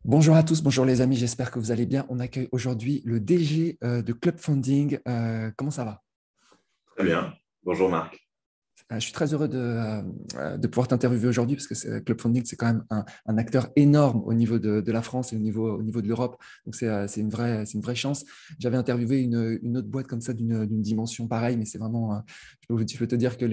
Bonjour à tous, bonjour les amis, j'espère que vous allez bien. On accueille aujourd'hui le DG de Club Funding. Comment ça va? Très bien. Bonjour Marc. Je suis très heureux de pouvoir t'interviewer aujourd'hui parce que Club Funding, c'est quand même un acteur énorme au niveau de la France et au niveau de l'Europe. Donc, c'est une vraie chance. J'avais interviewé une autre boîte comme ça d'une dimension pareille, mais c'est vraiment, je peux te dire que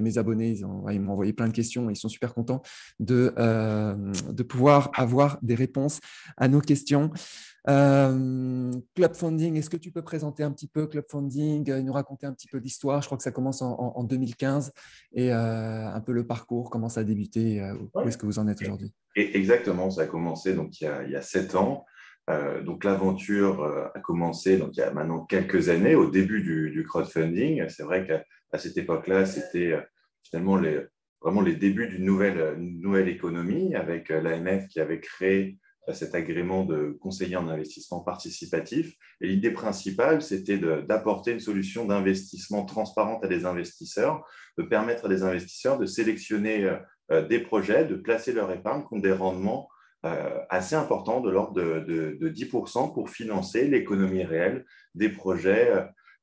mes abonnés, ils m'ont envoyé plein de questions et ils sont super contents de pouvoir avoir des réponses à nos questions. Club Funding, est-ce que tu peux présenter un petit peu Club Funding, nous raconter un petit peu l'histoire? Je crois que ça commence en 2015 et un peu le parcours, comment ça a débuté, où Ouais. est-ce que vous en êtes aujourd'hui? Et exactement, ça a commencé donc, il y a 7 ans. Donc l'aventure a commencé donc, il y a maintenant quelques années, au début du crowdfunding. C'est vrai qu'à cette époque-là, c'était finalement vraiment les débuts d'une nouvelle économie avec l'AMF qui avait créé cet agrément de conseiller en investissement participatif. Et l'idée principale, c'était d'apporter une solution d'investissement transparente à des investisseurs, de permettre à des investisseurs de sélectionner des projets, de placer leur épargne contre des rendements assez importants de l'ordre de 10% pour financer l'économie réelle des projets.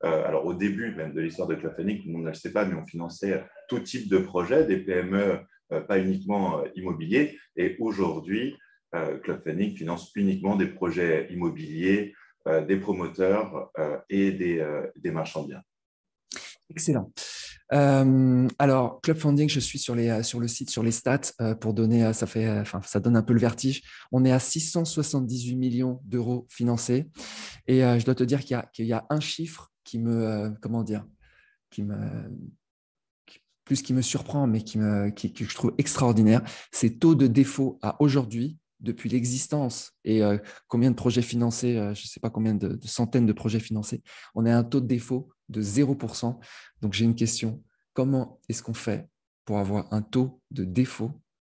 Alors au début même de l'histoire de Club Funding, tout le monde ne le sait pas, mais on finançait tout type de projets, des PME, pas uniquement immobiliers. Et aujourd'hui, Club Funding finance uniquement des projets immobiliers, des promoteurs et des marchands de biens. Excellent. Alors, Club Funding, je suis sur le site, sur les stats, pour donner, ça donne un peu le vertige. On est à 678 millions d'euros financés. Et je dois te dire qu'il y a un chiffre comment dire, qui me, plus qui me surprend, mais que je trouve extraordinaire, c'est taux de défaut à aujourd'hui, depuis l'existence et combien de projets financés, je ne sais pas combien de centaines de projets financés, on est à un taux de défaut de 0%. Donc j'ai une question, comment est-ce qu'on fait pour avoir un taux de défaut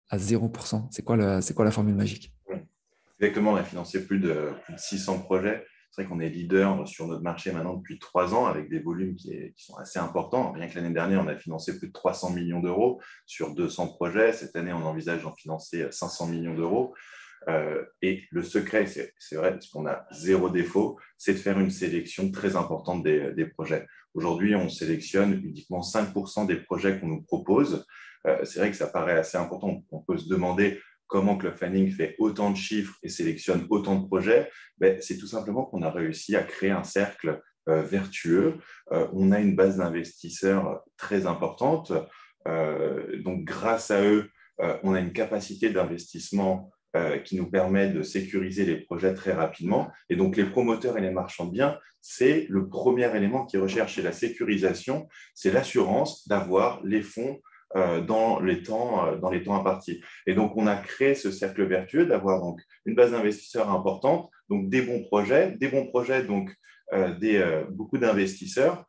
à 0%? C'est quoi la formule magique? Exactement, on a financé plus de 600 projets. C'est vrai qu'on est leader sur notre marché maintenant depuis 3 ans avec des volumes qui sont assez importants. Rien que l'année dernière, on a financé plus de 300 millions d'euros sur 200 projets. Cette année, on envisage d'en financer 500 millions d'euros. Et le secret, c'est vrai, parce qu'on a zéro défaut, c'est de faire une sélection très importante des projets. Aujourd'hui, on sélectionne uniquement 5% des projets qu'on nous propose. C'est vrai que ça paraît assez important. On peut se demander comment Club Funding fait autant de chiffres et sélectionne autant de projets. Ben, c'est tout simplement qu'on a réussi à créer un cercle vertueux. On a une base d'investisseurs très importante. Donc, grâce à eux, on a une capacité d'investissement qui nous permet de sécuriser les projets très rapidement. Et donc, les promoteurs et les marchands de biens, c'est le premier élément qu'ils recherchent, c'est la sécurisation, c'est l'assurance d'avoir les fonds dans les temps impartis. Et donc, on a créé ce cercle vertueux d'avoir donc une base d'investisseurs importante, donc des bons projets donc beaucoup d'investisseurs,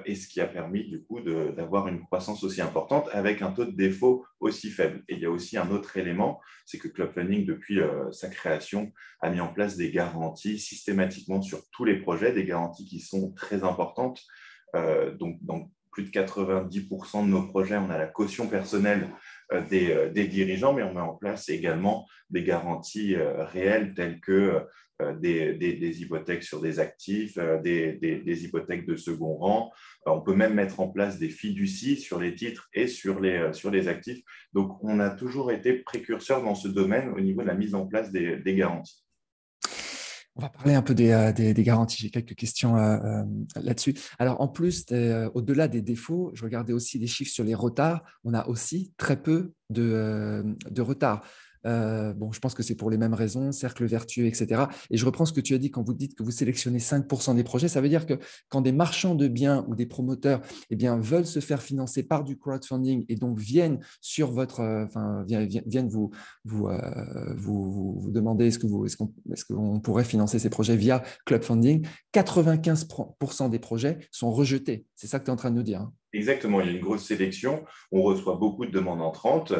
et ce qui a permis du coup d'avoir une croissance aussi importante avec un taux de défaut aussi faible. Et il y a aussi un autre élément, c'est que Club Funding, depuis sa création, a mis en place des garanties systématiquement sur tous les projets, des garanties qui sont très importantes. Donc, dans plus de 90% de nos projets, on a la caution personnelle des dirigeants, mais on met en place également des garanties réelles telles que des hypothèques sur des actifs, des hypothèques de second rang. On peut même mettre en place des fiducies sur les titres et sur les actifs. Donc, on a toujours été précurseur dans ce domaine au niveau de la mise en place des garanties. On va parler un peu des garanties. J'ai quelques questions là-dessus. Alors, en plus, au-delà des défauts, je regardais aussi les chiffres sur les retards. On a aussi très peu de retards. Bon, je pense que c'est pour les mêmes raisons, cercle vertueux, etc. Et je reprends ce que tu as dit quand vous dites que vous sélectionnez 5% des projets. Ça veut dire que quand des marchands de biens ou des promoteurs eh bien, veulent se faire financer par du crowdfunding et donc viennent sur viennent vous demander est-ce qu'on pourrait financer ces projets via Club Funding, 95% des projets sont rejetés. C'est ça que tu es en train de nous dire, hein? Exactement, il y a une grosse sélection. On reçoit beaucoup de demandes entrantes,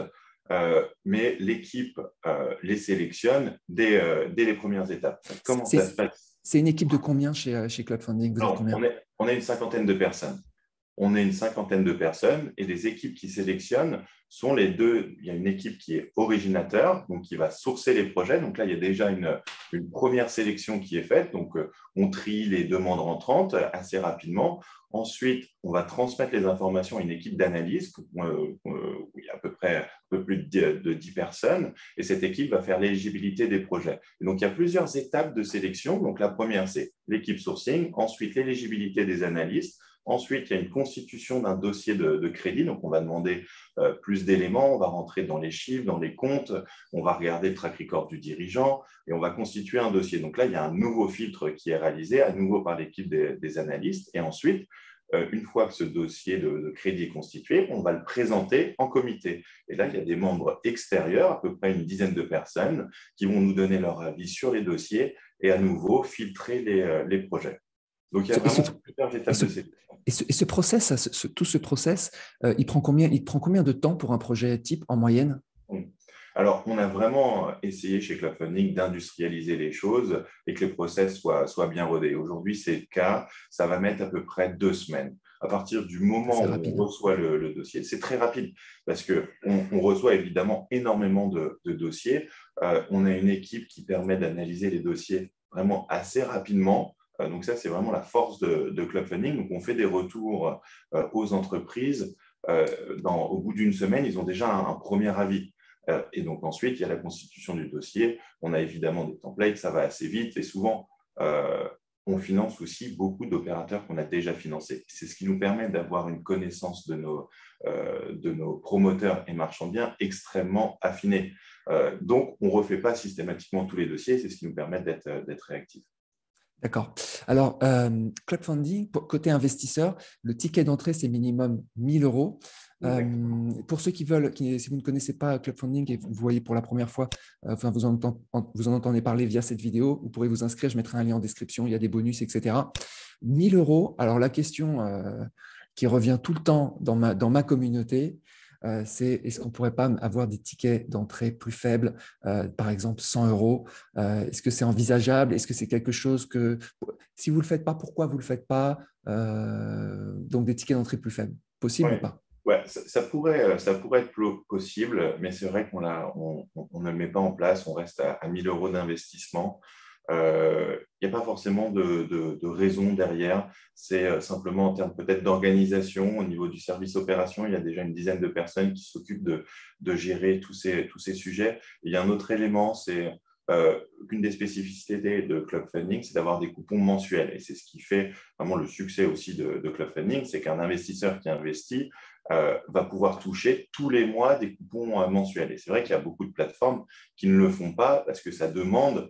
mais l'équipe les sélectionne dès les premières étapes. Comment ça se C'est passe? c'est une équipe de combien chez Club Funding? Vous êtes Alors, combien? on est une cinquantaine de personnes. on est une cinquantaine de personnes et les équipes qui sélectionnent sont les deux. Il y a une équipe qui est originateur, donc qui va sourcer les projets. Donc là, il y a déjà une première sélection qui est faite. Donc, on trie les demandes rentrantes assez rapidement. Ensuite, on va transmettre les informations à une équipe d'analyse où il y a à peu près un peu plus de 10 personnes. Et cette équipe va faire l'éligibilité des projets. Et donc, il y a plusieurs étapes de sélection. Donc, la première, c'est l'équipe sourcing. Ensuite, l'éligibilité des analystes. Ensuite, il y a une constitution d'un dossier de crédit. Donc, on va demander plus d'éléments. On va rentrer dans les chiffres, dans les comptes. On va regarder le track record du dirigeant et on va constituer un dossier. Donc là, il y a un nouveau filtre qui est réalisé, à nouveau par l'équipe des analystes. Et ensuite, une fois que ce dossier de crédit est constitué, on va le présenter en comité. Et là, il y a des membres extérieurs, à peu près une dizaine de personnes, qui vont nous donner leur avis sur les dossiers et à nouveau filtrer les projets. Donc, il y a vraiment plusieurs étapes de sélection. Et ce process, tout ce process, il prend combien de temps pour un projet type en moyenne? Alors, on a vraiment essayé chez Club Funding d'industrialiser les choses et que les process soient bien rodés. Aujourd'hui, c'est le cas. Ça va mettre à peu près 2 semaines. À partir du moment où on reçoit le dossier, c'est très rapide parce qu'on reçoit évidemment énormément de dossiers. On a une équipe qui permet d'analyser les dossiers vraiment assez rapidement. Donc ça, c'est vraiment la force de Club Funding. Donc, on fait des retours aux entreprises. Au bout d'une semaine, ils ont déjà un premier avis. Et donc ensuite, il y a la constitution du dossier. On a évidemment des templates, ça va assez vite. Et souvent, on finance aussi beaucoup d'opérateurs qu'on a déjà financés. C'est ce qui nous permet d'avoir une connaissance de nos promoteurs et marchands de biens extrêmement affinée. Donc, on ne refait pas systématiquement tous les dossiers. C'est ce qui nous permet d'être réactifs. D'accord. Alors, Club Funding, côté investisseur, le ticket d'entrée, c'est minimum 1 000 euros. Pour ceux qui veulent, si vous ne connaissez pas Club Funding et vous voyez pour la première fois, vous en entendez parler via cette vidéo, vous pourrez vous inscrire, je mettrai un lien en description, il y a des bonus, etc. 1 000 euros. Alors, la question qui revient tout le temps dans ma communauté, c'est est-ce qu'on ne pourrait pas avoir des tickets d'entrée plus faibles, par exemple 100 euros? Est-ce que c'est envisageable? Est-ce que c'est quelque chose que, si vous ne le faites pas, pourquoi vous ne le faites pas? Donc des tickets d'entrée plus faibles, possible ou pas? Ouais, ça pourrait être possible, mais c'est vrai qu'on ne le met pas en place, on reste à 1 000 euros d'investissement. Il n'y a pas forcément de raison derrière, c'est simplement en termes peut-être d'organisation. Au niveau du service opération, il y a déjà une dizaine de personnes qui s'occupent de gérer tous ces sujets. Il y a un autre élément, c'est qu'une des spécificités de Club Funding, c'est d'avoir des coupons mensuels. Et c'est ce qui fait vraiment le succès aussi de Club Funding, c'est qu'un investisseur qui investit va pouvoir toucher tous les mois des coupons mensuels. Et c'est vrai qu'il y a beaucoup de plateformes qui ne le font pas parce que ça demande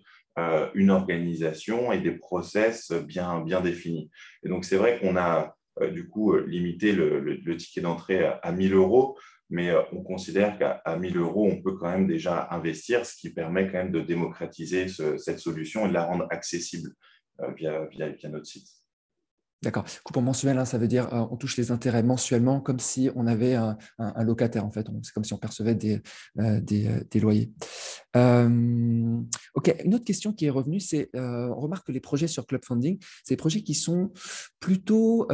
une organisation et des process bien définis. Et donc, c'est vrai qu'on a du coup limité le ticket d'entrée à 1 000 euros, mais on considère qu'à 1 000 euros, on peut quand même déjà investir, ce qui permet quand même de démocratiser cette solution et de la rendre accessible via notre site. D'accord. Coupon mensuel, hein, ça veut dire on touche les intérêts mensuellement comme si on avait un locataire, en fait. C'est comme si on percevait des loyers. OK. Une autre question qui est revenue, c'est on remarque que les projets sur Club Funding, c'est des projets qui sont plutôt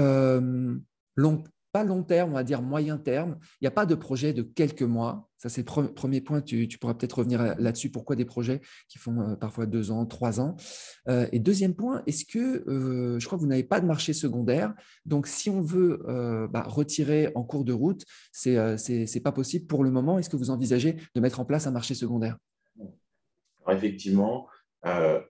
pas long terme, on va dire moyen terme. Il n'y a pas de projet de quelques mois. Ça, c'est le premier point. Tu pourras peut-être revenir là-dessus. Pourquoi des projets qui font parfois 2 ans, 3 ans? Et deuxième point, est-ce que je crois que vous n'avez pas de marché secondaire. Donc, si on veut retirer en cours de route, c'est pas possible pour le moment. Est-ce que vous envisagez de mettre en place un marché secondaire? Alors, effectivement,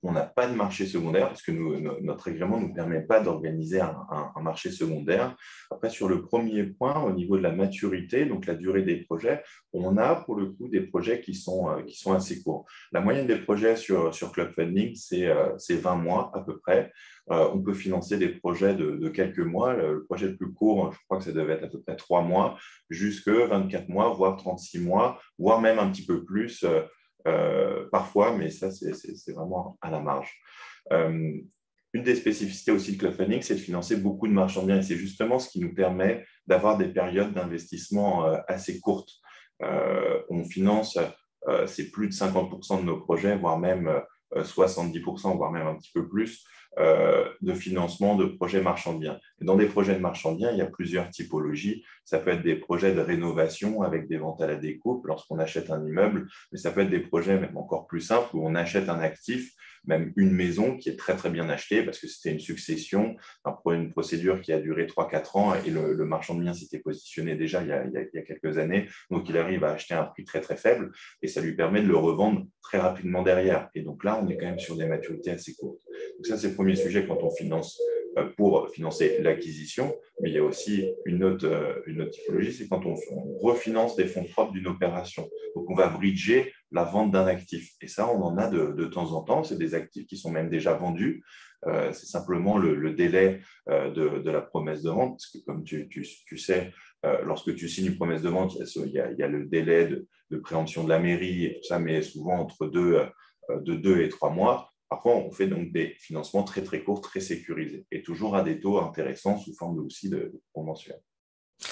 on n'a pas de marché secondaire parce que notre règlement ne nous permet pas d'organiser un marché secondaire. Après, sur le premier point, au niveau de la maturité, donc la durée des projets, on a pour le coup des projets qui sont assez courts. La moyenne des projets sur Club Funding, c'est 20 mois à peu près. On peut financer des projets de quelques mois. Le projet le plus court, je crois que ça devait être à peu près 3 mois, jusque 24 mois, voire 36 mois, voire même un petit peu plus. Parfois, mais ça, c'est vraiment à la marge. Une des spécificités aussi de Club Funding, c'est de financer beaucoup de marchands de biens et c'est justement ce qui nous permet d'avoir des périodes d'investissement assez courtes. On finance, c'est plus de 50% de nos projets, voire même 70%, voire même un petit peu plus, de financement de projets marchands de biens. Et dans des projets de marchands de biens, il y a plusieurs typologies. Ça peut être des projets de rénovation avec des ventes à la découpe lorsqu'on achète un immeuble, mais ça peut être des projets même encore plus simples où on achète un actif, même une maison qui est très très bien achetée parce que c'était une succession, une procédure qui a duré 3-4 ans et le marchand de biens s'était positionné déjà il y a quelques années. Donc, il arrive à acheter à un prix très très faible et ça lui permet de le revendre très rapidement derrière. Et donc là, on est quand même sur des maturités assez courtes. Donc ça, c'est le premier sujet quand on finance pour financer l'acquisition, mais il y a aussi une autre typologie, c'est quand on refinance des fonds propres d'une opération. Donc, on va bridger la vente d'un actif. Et ça, on en a de temps en temps. C'est des actifs qui sont même déjà vendus. C'est simplement le délai de la promesse de vente, parce que comme tu sais, lorsque tu signes une promesse de vente, il y a le délai de préemption de la mairie et tout ça, mais souvent entre de 2 et 3 mois. Parfois, on fait donc des financements très, très courts, très sécurisés, et toujours à des taux intéressants sous forme aussi de convention.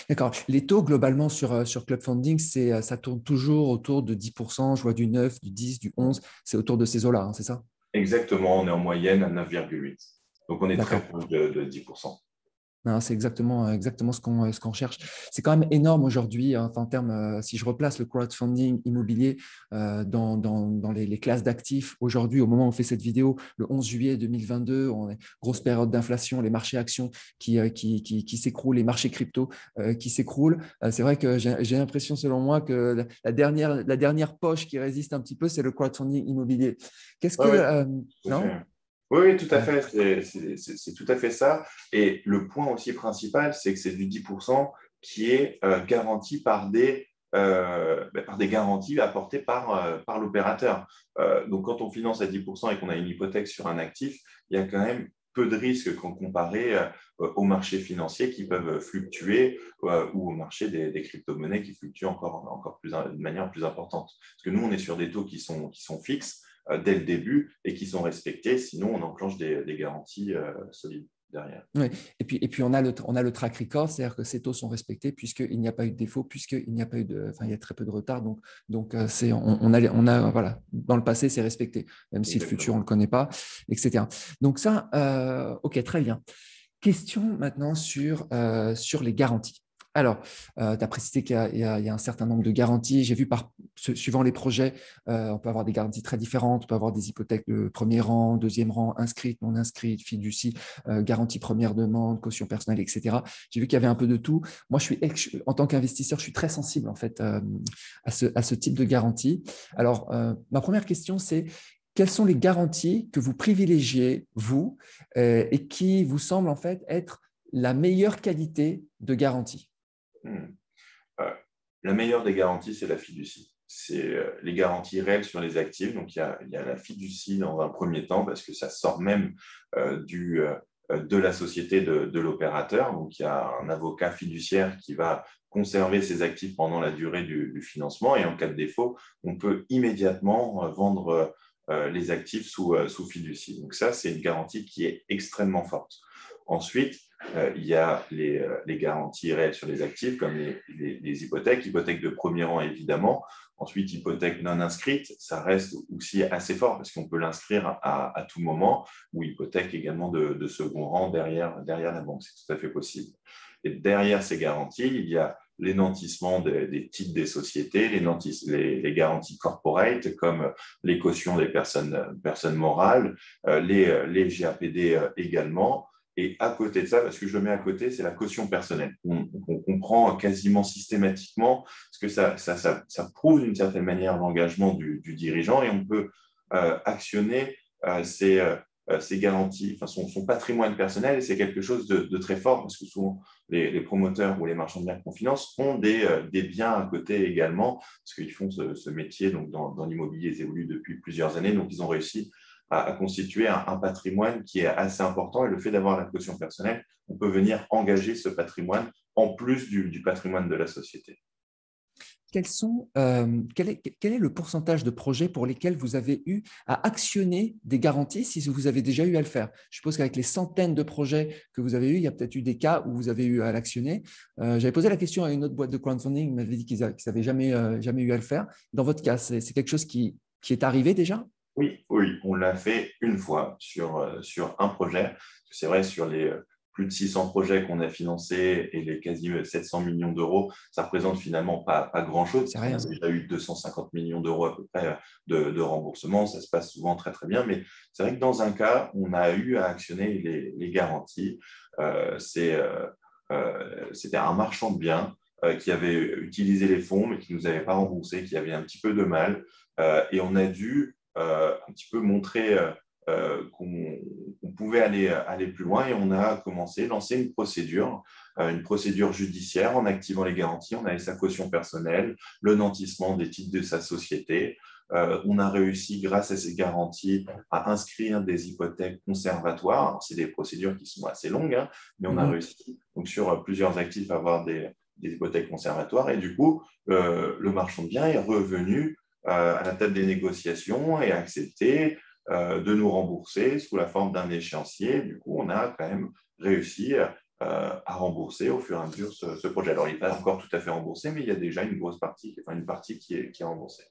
D'accord. Les taux, globalement, sur Club Funding, ça tourne toujours autour de 10%. Je vois du 9, du 10, du 11. C'est autour de ces eaux-là, hein, c'est ça? Exactement, on est en moyenne à 9,8. Donc, on est très D'accord. proche de 10%. Non, c'est exactement ce qu'on cherche. C'est quand même énorme aujourd'hui, hein, enfin, en termes, si je replace le crowdfunding immobilier dans les classes d'actifs, aujourd'hui, au moment où on fait cette vidéo, le 11 juillet 2022, on est grosse période d'inflation, les marchés actions qui s'écroulent, les marchés crypto qui s'écroulent. C'est vrai que j'ai l'impression, selon moi, que la dernière poche qui résiste un petit peu, c'est le crowdfunding immobilier. Qu'est-ce Oui, que… oui, tout à non? fait. Oui, oui, tout à Ouais. fait. C'est tout à fait ça. Et le point aussi principal, c'est que c'est du 10% qui est garanti par des garanties apportées par l'opérateur. Donc, quand on finance à 10% et qu'on a une hypothèque sur un actif, il y a quand même peu de risques quand comparé aux marchés financiers qui peuvent fluctuer ou au marché des crypto-monnaies qui fluctuent encore plus, de manière plus importante. Parce que nous, on est sur des taux qui sont fixes dès le début et qui sont respectés. Sinon, on enclenche des garanties solides derrière. Ouais. Et puis on a le track record, c'est-à-dire que ces taux sont respectés puisqu'il n'y a pas eu de défaut, puisqu'il n'y a pas eu enfin, il y a très peu de retard. Donc voilà, dans le passé, c'est respecté, même si le futur, on ne Exactement. le connaît pas, etc. Donc ça, OK, très bien. Question maintenant sur les garanties. Alors, tu as précisé qu'il y a un certain nombre de garanties. J'ai vu suivant les projets, on peut avoir des garanties très différentes. On peut avoir des hypothèques de premier rang, deuxième rang, inscrites, non inscrites, fiducie, garantie première demande, caution personnelle, etc. J'ai vu qu'il y avait un peu de tout. Moi, en tant qu'investisseur, je suis très sensible en fait à ce type de garantie. Alors, ma première question, c'est quelles sont les garanties que vous privilégiez, vous, et qui vous semblent en fait être la meilleure qualité de garantie? Hmm. Euh, la meilleure des garanties, c'est la fiducie. C'est les garanties réelles sur les actifs. Donc, il y a la fiducie dans un premier temps parce que ça sort même de la société de l'opérateur. Donc, il y a un avocat fiduciaire qui va conserver ses actifs pendant la durée du financement et en cas de défaut, on peut immédiatement vendre les actifs sous fiducie. Donc, ça, c'est une garantie qui est extrêmement forte. Ensuite, il y a les garanties réelles sur les actifs, comme les hypothèques de premier rang évidemment. Ensuite, hypothèque non inscrite, ça reste aussi assez fort parce qu'on peut l'inscrire à tout moment, ou hypothèque également de second rang derrière la banque, c'est tout à fait possible. Et derrière ces garanties, il y a les nantissements des titres des sociétés, les garanties corporate, comme les cautions des personnes morales, les GAPD également. Et à côté de ça, parce que je le mets à côté, c'est la caution personnelle. On comprend quasiment systématiquement, parce que ça prouve d'une certaine manière l'engagement du dirigeant et on peut actionner ces garanties, enfin son patrimoine personnel, et c'est quelque chose de très fort, parce que souvent les promoteurs ou les marchands de biens qu'on finance ont des biens à côté également, parce qu'ils font ce métier donc dans l'immobilier, ils évoluent depuis plusieurs années, donc ils ont réussi à constituer un patrimoine qui est assez important. Et le fait d'avoir la caution personnelle, on peut venir engager ce patrimoine en plus du patrimoine de la société. Quel est le pourcentage de projets pour lesquels vous avez eu à actionner des garanties si vous avez déjà eu à le faire? Je suppose qu'avec les centaines de projets que vous avez eu, il y a peut-être eu des cas où vous avez eu à l'actionner. J'avais posé la question à une autre boîte de crowdfunding, ils m'avaient dit qu'ils n'avaient jamais eu à le faire. Dans votre cas, c'est quelque chose qui est arrivé déjà? Oui, oui, on l'a fait une fois sur un projet. C'est vrai, sur les plus de 600 projets qu'on a financés et les quasi 700 millions d'euros, ça représente finalement pas grand-chose, C'est puisqu'on a rien. déjà eu 250 millions d'euros à peu près de remboursement. Ça se passe souvent très, très bien. Mais c'est vrai que dans un cas, on a eu à actionner les garanties. C'était un marchand de biens qui avait utilisé les fonds, mais qui ne nous avait pas remboursé, qui avait un petit peu de mal. Et on a dû un petit peu montrer qu'on pouvait aller plus loin et on a lancé une procédure judiciaire en activant les garanties. On avait sa caution personnelle, le nantissement des titres de sa société. On a réussi, grâce à ces garanties, à inscrire des hypothèques conservatoires. C'est des procédures qui sont assez longues, hein, mais on a Mhm. réussi donc, sur plusieurs actifs à avoir des hypothèques conservatoires. Et du coup, le marchand de biens est revenu à la table des négociations et a accepté de nous rembourser sous la forme d'un échéancier. Du coup, on a quand même réussi à rembourser au fur et à mesure ce projet. Alors, il n'est pas encore tout à fait remboursé, mais il y a déjà une grosse partie, enfin une partie qui est remboursée.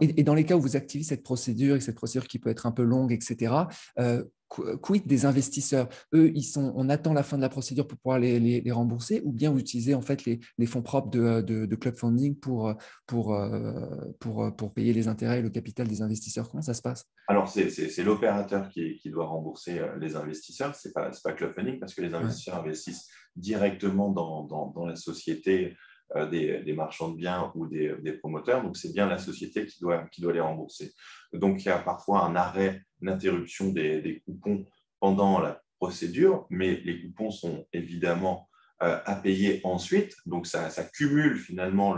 Et dans les cas où vous activez cette procédure, et cette procédure qui peut être un peu longue, etc., quid des investisseurs? Eux, on attend la fin de la procédure pour pouvoir les rembourser, ou bien vous utilisez en fait les fonds propres de Club Funding pour payer les intérêts et le capital des investisseurs? Comment ça se passe? Alors, c'est l'opérateur qui doit rembourser les investisseurs. Ce n'est pas Club Funding parce que les Ouais. investisseurs investissent directement dans la société des marchands de biens ou des promoteurs. Donc, c'est bien la société qui doit les rembourser. Donc, il y a parfois un arrêt, une interruption des coupons pendant la procédure, mais les coupons sont évidemment à payer ensuite. Donc, ça cumule finalement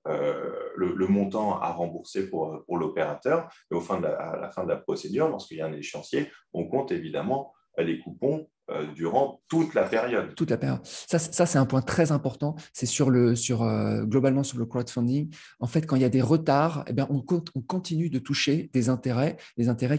le montant à rembourser pour l'opérateur. Et à la fin de la procédure, lorsqu'il y a un échéancier, on compte évidemment les coupons durant toute la période. Toute la période. Ça c'est un point très important. C'est globalement sur le crowdfunding. En fait, quand il y a des retards, eh bien, on continue de toucher des intérêts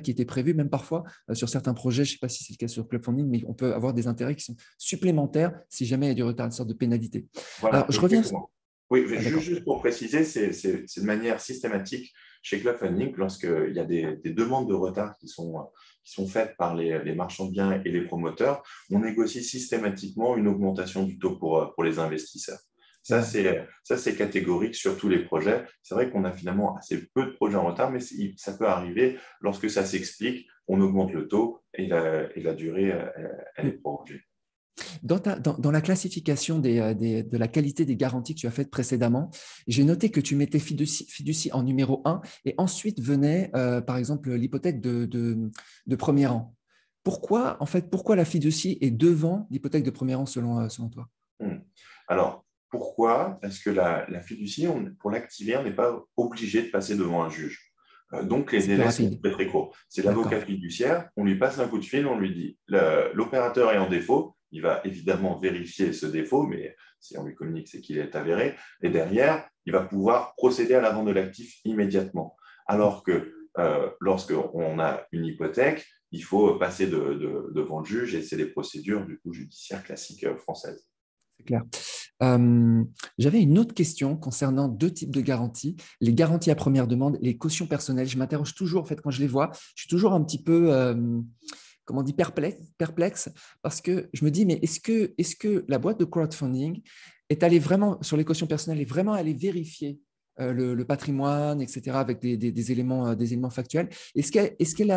qui étaient prévus, même parfois sur certains projets. Je ne sais pas si c'est le cas sur crowdfunding, mais on peut avoir des intérêts qui sont supplémentaires si jamais il y a du retard, une sorte de pénalité. Voilà, Alors, je reviens. exactement. Oui, Ah, d'accord. juste pour préciser, c'est de manière systématique chez Club Funding, lorsqu'il y a des demandes de retard qui sont faites par les marchands de biens et les promoteurs, on négocie systématiquement une augmentation du taux pour les investisseurs. C'est Ça, vrai. c'est catégorique sur tous les projets. C'est vrai qu'on a finalement assez peu de projets en retard, mais ça peut arriver lorsque ça s'explique, on augmente le taux et la durée, elle est prolongée. Dans la classification de la qualité des garanties que tu as faites précédemment, j'ai noté que tu mettais fiducie en numéro un et ensuite venait, par exemple, l'hypothèque de premier rang. Pourquoi la fiducie est devant l'hypothèque de premier rang selon toi? Hmm. Alors, pourquoi? Parce que la fiducie, pour l'activer, on n'est pas obligé de passer devant un juge. Donc, les C'est plus délais sont rapide. très, très courts. C'est l'avocat D'accord. fiduciaire, on lui passe un coup de fil, on lui dit l'opérateur est en défaut, il va évidemment vérifier ce défaut, mais si on lui communique, c'est qu'il est avéré. Et derrière, il va pouvoir procéder à la vente de l'actif immédiatement. Alors que lorsqu'on a une hypothèque, il faut passer devant le juge et c'est des procédures du coup, judiciaires classiques françaises. C'est clair. Euh, J'avais une autre question concernant deux types de garanties, les garanties à première demande et les cautions personnelles. Je m'interroge toujours, en fait, quand je les vois, je suis toujours un petit peu, comment on dit, perplexe, parce que je me dis, mais est-ce que la boîte de crowdfunding est allée vraiment, sur les cautions personnelles, est vraiment allée vérifier le patrimoine, etc., avec des éléments factuels. Est-ce que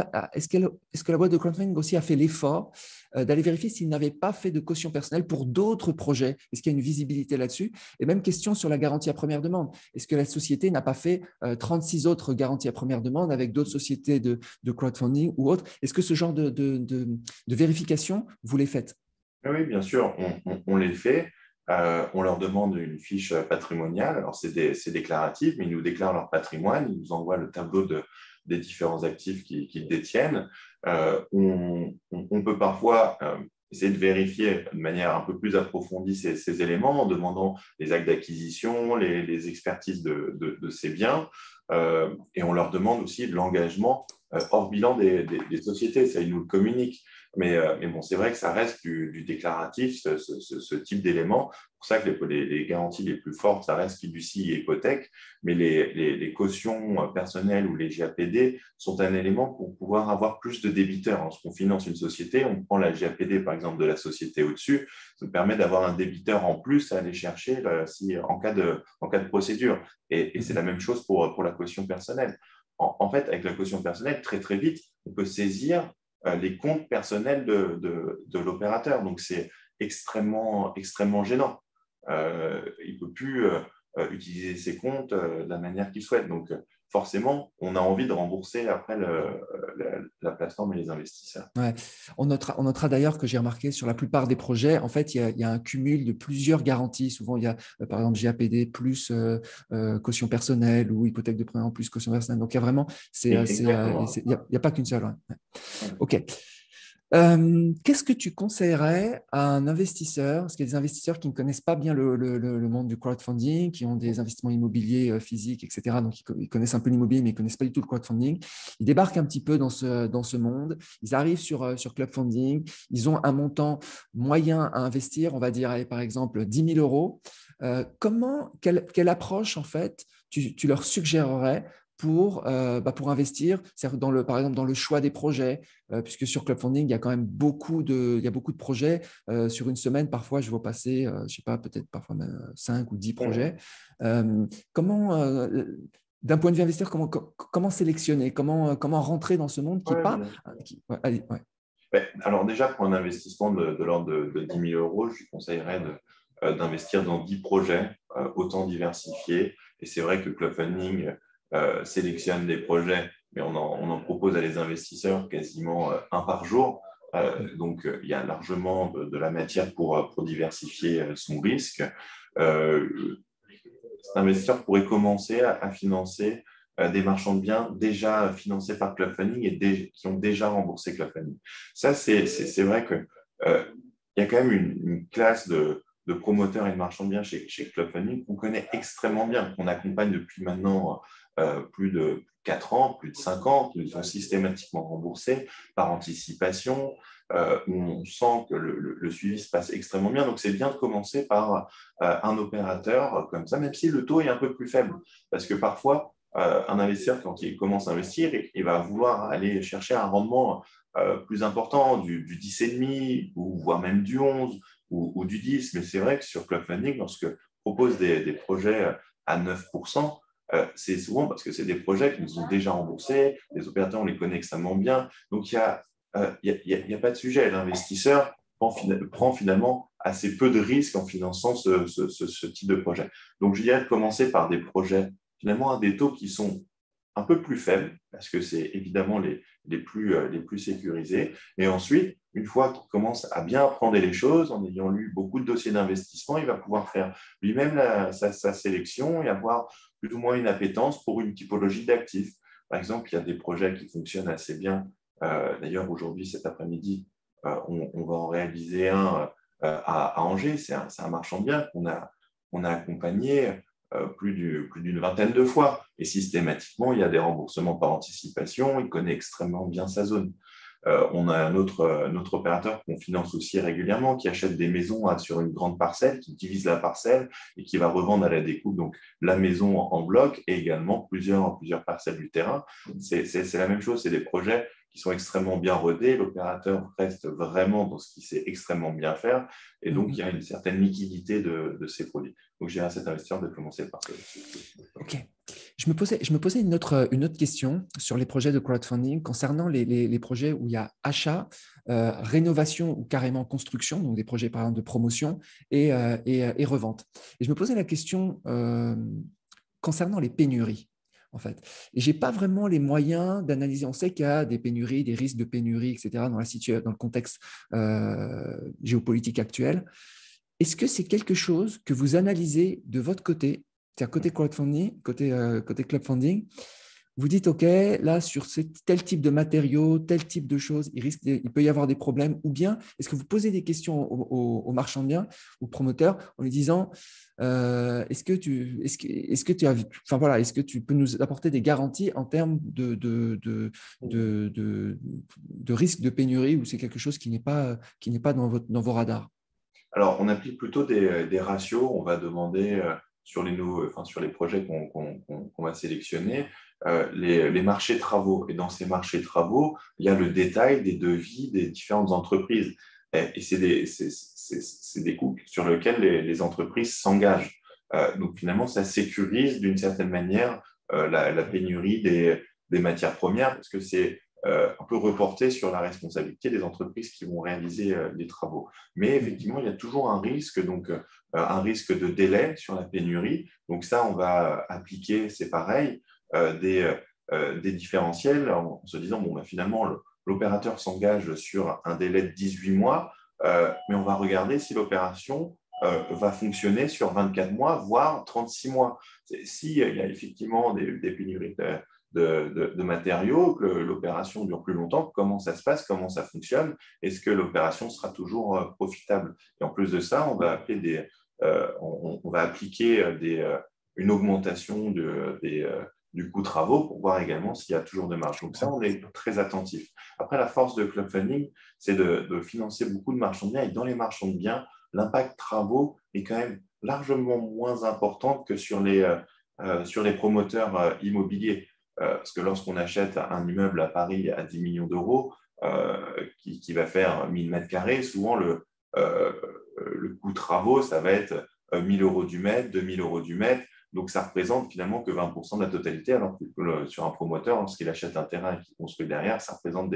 la boîte de crowdfunding aussi a fait l'effort d'aller vérifier s'il n'avait pas fait de caution personnelle pour d'autres projets? Est-ce qu'il y a une visibilité là-dessus? Et même question sur la garantie à première demande. Est-ce que la société n'a pas fait 36 autres garanties à première demande avec d'autres sociétés de crowdfunding ou autres? Est-ce que ce genre de vérification, vous les faites? Oui, bien sûr, on les fait. On leur demande une fiche patrimoniale. Alors, c'est déclaratif, mais ils nous déclarent leur patrimoine, ils nous envoient le tableau des différents actifs qu'ils détiennent. On peut parfois essayer de vérifier de manière un peu plus approfondie ces éléments en demandant les actes d'acquisition, les expertises de ces biens. Et on leur demande aussi de l'engagement hors bilan des sociétés, ça, ils nous le communiquent. Mais bon, c'est vrai que ça reste du déclaratif, ce type d'élément. C'est pour ça que les garanties les plus fortes, ça reste fiducie et hypothèque, mais les cautions personnelles ou les GAPD sont un élément pour pouvoir avoir plus de débiteurs. Lorsqu'on finance une société, on prend la GAPD, par exemple, de la société au-dessus, ça permet d'avoir un débiteur en plus à aller chercher en cas de procédure. Et c'est la même chose pour la caution personnelle. En fait, avec la caution personnelle, très, très vite, on peut saisir les comptes personnels de l'opérateur. Donc, c'est extrêmement, extrêmement gênant. Il ne peut plus utiliser ses comptes de la manière qu'il souhaite. Donc, forcément, on a envie de rembourser après la plateforme et les investisseurs. Ouais. On notera d'ailleurs que j'ai remarqué sur la plupart des projets, en fait, il y a un cumul de plusieurs garanties. Souvent, il y a, par exemple, GAPD plus caution personnelle ou hypothèque de prêt en plus caution personnelle. Donc, il y a vraiment, Exactement. il y a pas qu'une seule. Ouais. Ouais. OK. Qu'est-ce que tu conseillerais à un investisseur? Parce qu'il y a des investisseurs qui ne connaissent pas bien le monde du crowdfunding, qui ont des investissements immobiliers physiques, etc. Donc, ils connaissent un peu l'immobilier, mais ils ne connaissent pas du tout le crowdfunding. Ils débarquent un petit peu dans ce monde. Ils arrivent sur Clubfunding. Ils ont un montant moyen à investir, on va dire, allez, par exemple, 10 000 euros. Quelle approche, en fait, tu leur suggérerais pour investir, c'est-à-dire par exemple dans le choix des projets, puisque sur Clubfunding, il y a quand même beaucoup de projets. Sur une semaine, parfois, je vois passer, je ne sais pas, peut-être parfois même 5 ou 10 projets. Comment, d'un point de vue investisseur, comment sélectionner, comment rentrer dans ce monde qui n'est Ouais, pas… bien sûr. Ouais, allez, ouais. Alors déjà, pour un investissement de l'ordre de 10 000 euros, je lui conseillerais d'investir dans 10 projets, autant diversifiés. Et c'est vrai que Clubfunding sélectionne des projets, mais on en propose à les investisseurs quasiment un par jour. Donc, il y a largement de la matière pour diversifier son risque. Cet investisseur pourrait commencer à financer des marchands de biens déjà financés par Clubfunding et qui ont déjà remboursé Clubfunding. Ça, c'est vrai qu'il y a quand même une classe de promoteurs et de marchands de biens chez Clubfunding qu'on connaît extrêmement bien, qu'on accompagne depuis maintenant plus de 4 ans, plus de 5 ans, qui nous sont systématiquement remboursés par anticipation, où on sent que le suivi se passe extrêmement bien. Donc, c'est bien de commencer par un opérateur comme ça, même si le taux est un peu plus faible. Parce que parfois, un investisseur, quand il commence à investir, il va vouloir aller chercher un rendement plus important, du 10,5, ou voire même du 11 ou du 10. Mais c'est vrai que sur Clubfunding, lorsque on propose des projets à 9%, c'est souvent parce que c'est des projets qui nous ont déjà remboursés, les opérateurs, on les connaît extrêmement bien. Donc, il n'y a pas de sujet. L'investisseur prend finalement assez peu de risques en finançant ce type de projet. Donc, je dirais de commencer par des projets finalement à des taux qui sont un peu plus faibles, parce que c'est évidemment les plus sécurisés. Et ensuite, une fois qu'il commence à bien apprendre les choses, en ayant lu beaucoup de dossiers d'investissement, il va pouvoir faire lui-même sa sélection et avoir plus ou moins une appétence pour une typologie d'actifs. Par exemple, il y a des projets qui fonctionnent assez bien. D'ailleurs, aujourd'hui, cet après-midi, on va en réaliser un à Angers. C'est un marchand de biens qu'on a accompagné plus d'une vingtaine de fois. Et systématiquement, il y a des remboursements par anticipation. Il connaît extrêmement bien sa zone. On a un autre opérateur qu'on finance aussi régulièrement qui achète des maisons sur une grande parcelle, qui divise la parcelle et qui va revendre à la découpe donc la maison en bloc et également plusieurs parcelles du terrain. C'est la même chose, c'est des projets qui sont extrêmement bien rodés. L'opérateur reste vraiment dans ce qu'il sait extrêmement bien faire et donc il y a une certaine liquidité de ces produits. Donc j'ai à cet investisseur de commencer par ce. OK. Je me posais une autre question sur les projets de crowdfunding concernant les projets où il y a achat, rénovation ou carrément construction, donc des projets par exemple de promotion et revente. Et je me posais la question concernant les pénuries, en fait. Et je n'ai pas vraiment les moyens d'analyser. On sait qu'il y a des pénuries, des risques de pénurie, etc., dans le contexte géopolitique actuel. Est-ce que c'est quelque chose que vous analysez de votre côté, c'est-à-dire côté crowdfunding, côté clubfunding, vous dites, OK, là, sur tel type de matériaux, tel type de choses, il peut y avoir des problèmes. Ou bien, est-ce que vous posez des questions aux marchands de biens, aux promoteurs, en lui disant, est-ce que tu as, enfin voilà, est-ce que tu peux nous apporter des garanties en termes de risque de pénurie ou c'est quelque chose qui n'est pas dans vos radars? Alors, on applique plutôt des ratios. On va demander sur les projets qu'on va sélectionner, les marchés travaux. Et dans ces marchés travaux, il y a le détail des devis des différentes entreprises. Et c'est des coûts sur lesquels les entreprises s'engagent. Donc, finalement, ça sécurise d'une certaine manière la pénurie des matières premières parce que c'est un peu reporté sur la responsabilité des entreprises qui vont réaliser les travaux. Mais effectivement, il y a toujours un risque, donc un risque de délai sur la pénurie. Donc ça, on va appliquer, c'est pareil, des différentiels en se disant, bon, bah, finalement, l'opérateur s'engage sur un délai de 18 mois, mais on va regarder si l'opération va fonctionner sur 24 mois, voire 36 mois. S'il y a effectivement des pénuries de matériaux, que l'opération dure plus longtemps, comment ça se passe, comment ça fonctionne, est-ce que l'opération sera toujours profitable. Et en plus de ça, on va appliquer une augmentation du coût travaux pour voir également s'il y a toujours de marge. Donc ça, on est très attentif. Après, la force de Club Funding, c'est de financer beaucoup de marchands de biens. Et dans les marchands de biens, l'impact travaux est quand même largement moins important que sur les promoteurs immobiliers. Parce que lorsqu'on achète un immeuble à Paris à 10 millions d'euros, qui va faire 1000 mètres carrés, souvent le coût travaux, ça va être 1000 euros du mètre, 2000 euros du mètre. Donc, ça représente finalement que 20% de la totalité, alors que sur un promoteur, lorsqu'il achète un terrain et qu'il construit derrière, ça représente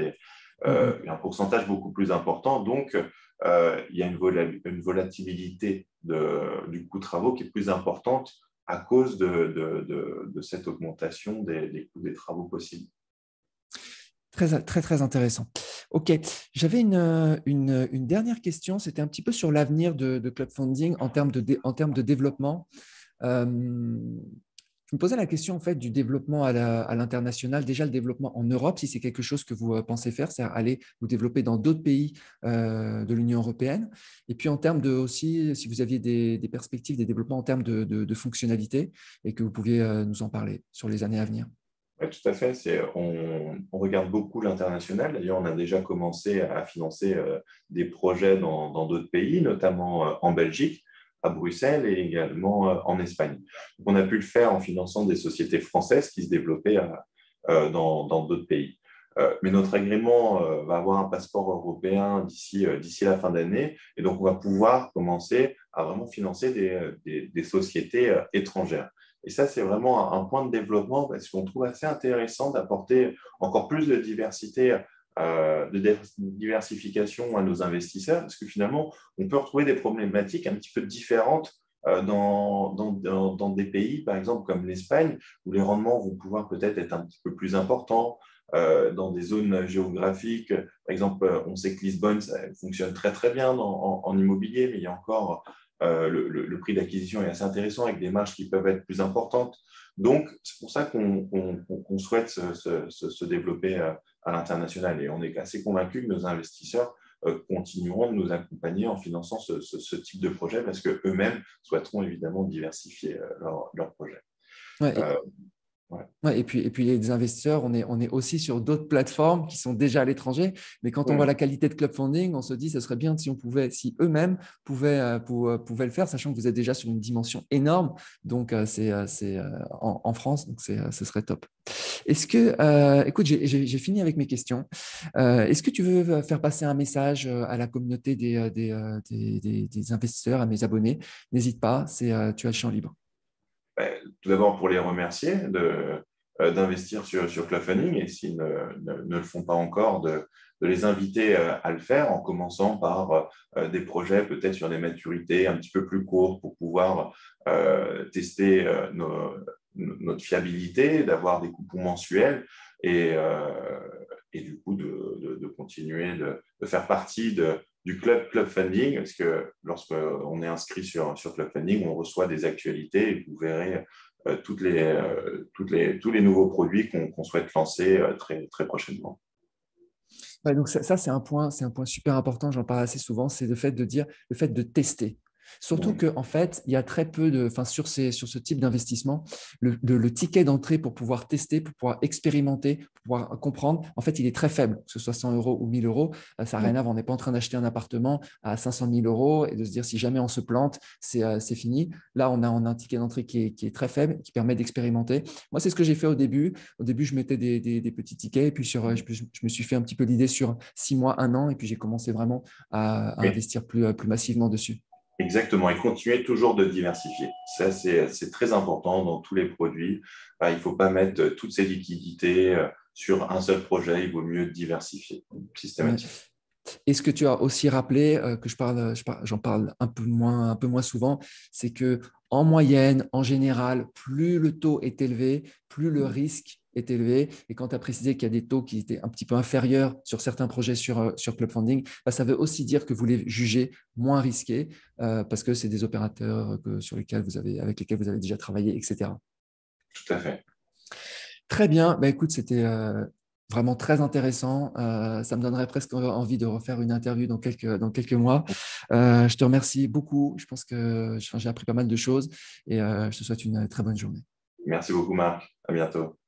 un pourcentage beaucoup plus important. Donc, il y a une volatilité du coût travaux qui est plus importante à cause de cette augmentation des coûts des travaux possibles. Très, très, très intéressant. OK. J'avais une dernière question. C'était un petit peu sur l'avenir de Club Funding en termes de développement. Je me posais la question en fait du développement à l'international. Déjà, le développement en Europe, si c'est quelque chose que vous pensez faire, c'est aller vous développer dans d'autres pays de l'Union européenne. Et puis en termes de aussi, si vous aviez des perspectives, des développements en termes de fonctionnalités et que vous pouviez nous en parler sur les années à venir. Oui, tout à fait. On regarde beaucoup l'international. D'ailleurs, on a déjà commencé à financer des projets dans d'autres pays, notamment en Belgique, à Bruxelles et également en Espagne. Donc, on a pu le faire en finançant des sociétés françaises qui se développaient dans d'autres pays. Mais notre agrément va avoir un passeport européen d'ici la fin d'année. Et donc, on va pouvoir commencer à vraiment financer des sociétés étrangères. Et ça, c'est vraiment un point de développement parce qu'on trouve assez intéressant d'apporter encore plus de diversification à nos investisseurs parce que finalement, on peut retrouver des problématiques un petit peu différentes dans des pays, par exemple comme l'Espagne, où les rendements vont pouvoir peut-être être un petit peu plus importants. Dans des zones géographiques, par exemple, on sait que Lisbonne, ça fonctionne très très bien en immobilier, mais il y a encore le prix d'acquisition est assez intéressant avec des marges qui peuvent être plus importantes. Donc, c'est pour ça qu'on souhaite se développer à l'international. Et on est assez convaincu que nos investisseurs continueront de nous accompagner en finançant ce type de projet parce qu'eux-mêmes souhaiteront évidemment diversifier leur projet. Ouais, Ouais. ouais, et puis les investisseurs, on est aussi sur d'autres plateformes qui sont déjà à l'étranger. Mais quand on voit Oui. la qualité de Club Funding, on se dit ce serait bien si eux-mêmes pouvaient le faire, sachant que vous êtes déjà sur une dimension énorme. Donc, c'est en France, donc ce serait top. Écoute, j'ai fini avec mes questions. Est-ce que tu veux faire passer un message à la communauté des investisseurs, à mes abonnés? N'hésite pas, tu as le champ libre. Tout d'abord pour les remercier d'investir sur Club Funding et s'ils ne le font pas encore, de les inviter à le faire en commençant par des projets peut-être sur des maturités un petit peu plus courtes pour pouvoir tester notre fiabilité, d'avoir des coupons mensuels et du coup de continuer de faire partie du Club Funding, parce que lorsqu'on est inscrit sur Club Funding, on reçoit des actualités et vous verrez tous les nouveaux produits qu'on souhaite lancer très, très prochainement. Ouais, donc ça c'est un point super important, j'en parle assez souvent, c'est le fait de dire, le fait de tester. Surtout Mmh. qu'en fait, il y a très peu de, enfin, sur ce type d'investissement, le ticket d'entrée pour pouvoir tester, pour pouvoir expérimenter, pour pouvoir comprendre, en fait, il est très faible, que ce soit 100 euros ou 1000 euros. Ça n'a rien à voir. On n'est pas en train d'acheter un appartement à 500 000 euros et de se dire si jamais on se plante, c'est fini. Là, on a un ticket d'entrée qui est très faible, qui permet d'expérimenter. Moi, c'est ce que j'ai fait au début. Au début, je mettais des petits tickets et puis je me suis fait un petit peu l'idée sur 6 mois, un an, et puis j'ai commencé vraiment à Oui. investir plus massivement dessus. Exactement, et continuer toujours de diversifier. Ça, c'est très important dans tous les produits. Il ne faut pas mettre toutes ses liquidités sur un seul projet, il vaut mieux diversifier Ouais. systématiquement. Et ce que tu as aussi rappelé, que j'en parle un peu moins souvent, c'est que en moyenne, en général, plus le taux est élevé, plus le risque est élevé. Et quand tu as précisé qu'il y a des taux qui étaient un petit peu inférieurs sur certains projets sur Club Funding, bah, ça veut aussi dire que vous les jugez moins risqués parce que c'est des opérateurs avec lesquels vous avez déjà travaillé, etc. Tout à fait. Très bien. Bah, écoute, c'était vraiment très intéressant. Ça me donnerait presque envie de refaire une interview dans quelques mois. Je te remercie beaucoup. Je pense que j'ai appris pas mal de choses et je te souhaite une très bonne journée. Merci beaucoup, Marc. À bientôt.